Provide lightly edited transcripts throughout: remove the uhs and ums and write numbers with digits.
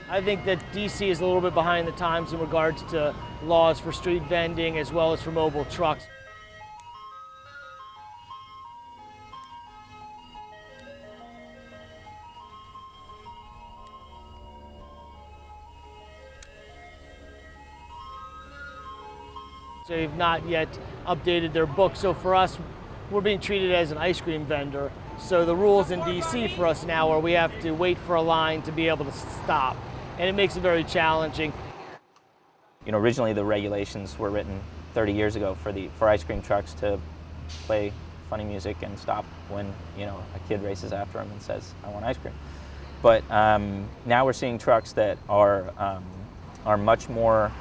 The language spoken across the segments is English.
I think that DC is a little bit behind the times in regards to laws for street vending as well as for mobile trucks. So they've not yet updated their book. So for us, we're being treated as an ice cream vendor. So the rules in DC for us now are we have to wait for a line to be able to stop. And it makes it very challenging. You know, originally the regulations were written 30 years ago for ice cream trucks to play funny music and stop when, you know, a kid races after them and says, "I want ice cream." But now we're seeing trucks that are much more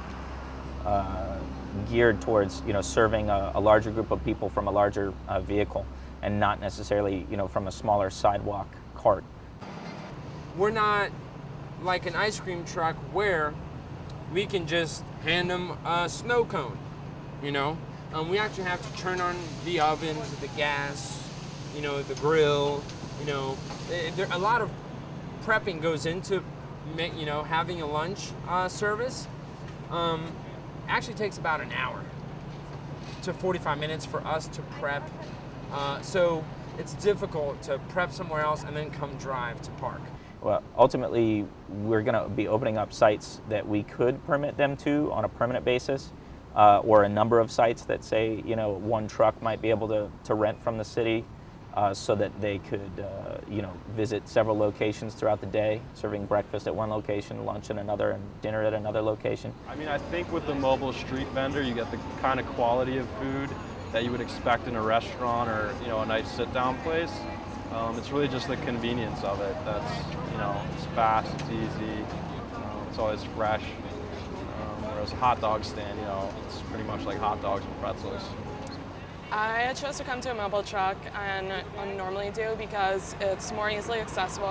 geared towards, you know, serving a larger group of people from a larger vehicle, and not necessarily, you know, from a smaller sidewalk cart. We're not like an ice cream truck where we can just hand them a snow cone, you know. We actually have to turn on the ovens, the gas, you know, the grill, you know. A lot of prepping goes into, you know, having a lunch service. Actually takes about an hour to 45 minutes for us to prep. So it's difficult to prep somewhere else and then come drive to park. Well, ultimately, we're going to be opening up sites that we could permit them to on a permanent basis, or a number of sites that say, you know, one truck might be able to rent from the city, so that they could, you know, visit several locations throughout the day, serving breakfast at one location, lunch at another, and dinner at another location. I mean, I think with the mobile street vendor, you get the kind of quality of food that you would expect in a restaurant or, you know, a nice sit-down place. It's really just the convenience of it. That's, you know, it's fast, it's easy, it's always fresh. Whereas a hot dog stand, you know, it's pretty much like hot dogs and pretzels. I chose to come to a mobile truck, and I normally do because it's more easily accessible.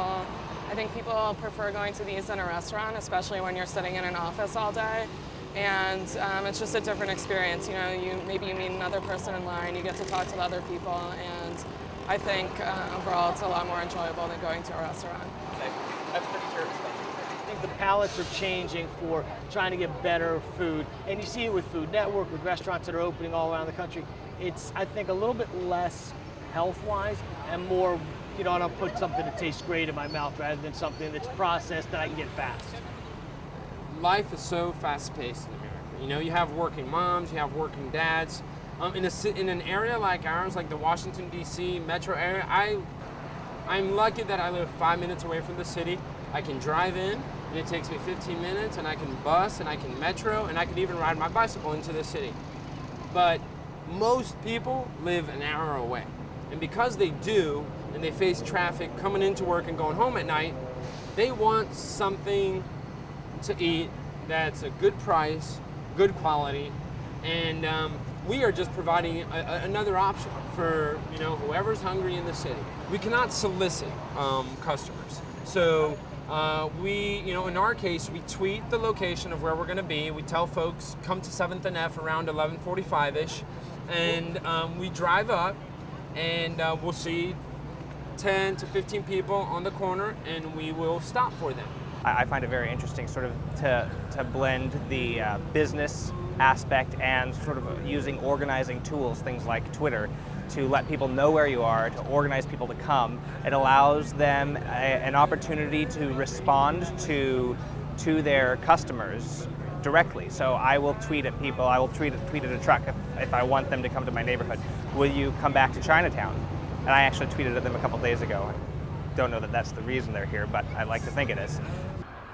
I think people prefer going to these in a restaurant, especially when you're sitting in an office all day. And it's just a different experience. You know, maybe you meet another person in line, you get to talk to other people, and I think overall it's a lot more enjoyable than going to a restaurant. I think the palates are changing for trying to get better food. And you see it with Food Network, with restaurants that are opening all around the country. It's, I think, a little bit less health-wise and more, you know, I don't put something that tastes great in my mouth rather than something that's processed that I can get fast. Life is so fast-paced in America. You know, you have working moms, you have working dads. In an area like ours, like the Washington, D.C. metro area, I'm lucky that I live 5 minutes away from the city. I can drive in, and it takes me 15 minutes, and I can bus, and I can metro, and I can even ride my bicycle into the city. But most people live an hour away. And because they do, and they face traffic coming into work and going home at night, they want something to eat that's a good price, good quality, and we are just providing another option for, you know, whoever's hungry in the city. We cannot solicit customers. So we, you know, in our case, we tweet the location of where we're going to be. We tell folks, come to 7th and F around 11:45-ish, and we drive up, and we'll see 10 to 15 people on the corner, and we will stop for them. I find it very interesting sort of to blend the business aspect and sort of using organizing tools, things like Twitter, to let people know where you are, to organize people to come. It allows them an opportunity to respond to their customers directly. So I will tweet at people, I will tweet at a truck if I want them to come to my neighborhood. Will you come back to Chinatown? And I actually tweeted at them a couple days ago. I don't know that that's the reason they're here, but I like to think it is.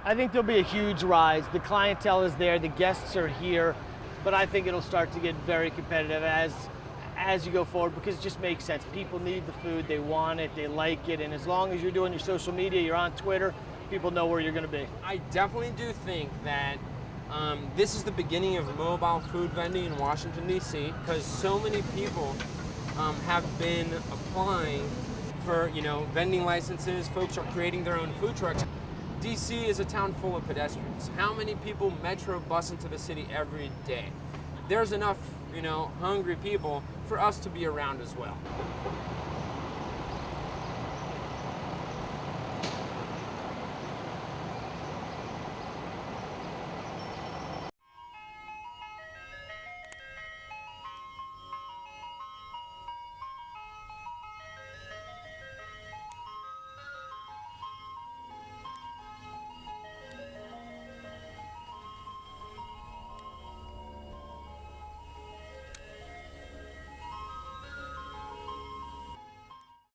I think there'll be a huge rise. The clientele is there, the guests are here, but I think it'll start to get very competitive as you go forward, because it just makes sense. People need the food, they want it, they like it, and as long as you're doing your social media, you're on Twitter, people know where you're going to be. I definitely do think that this is the beginning of mobile food vending in Washington, D.C., because so many people have been applying for, you know, vending licenses. Folks are creating their own food trucks. DC is a town full of pedestrians. How many people metro bus into the city every day? There's enough, you know, hungry people for us to be around as well.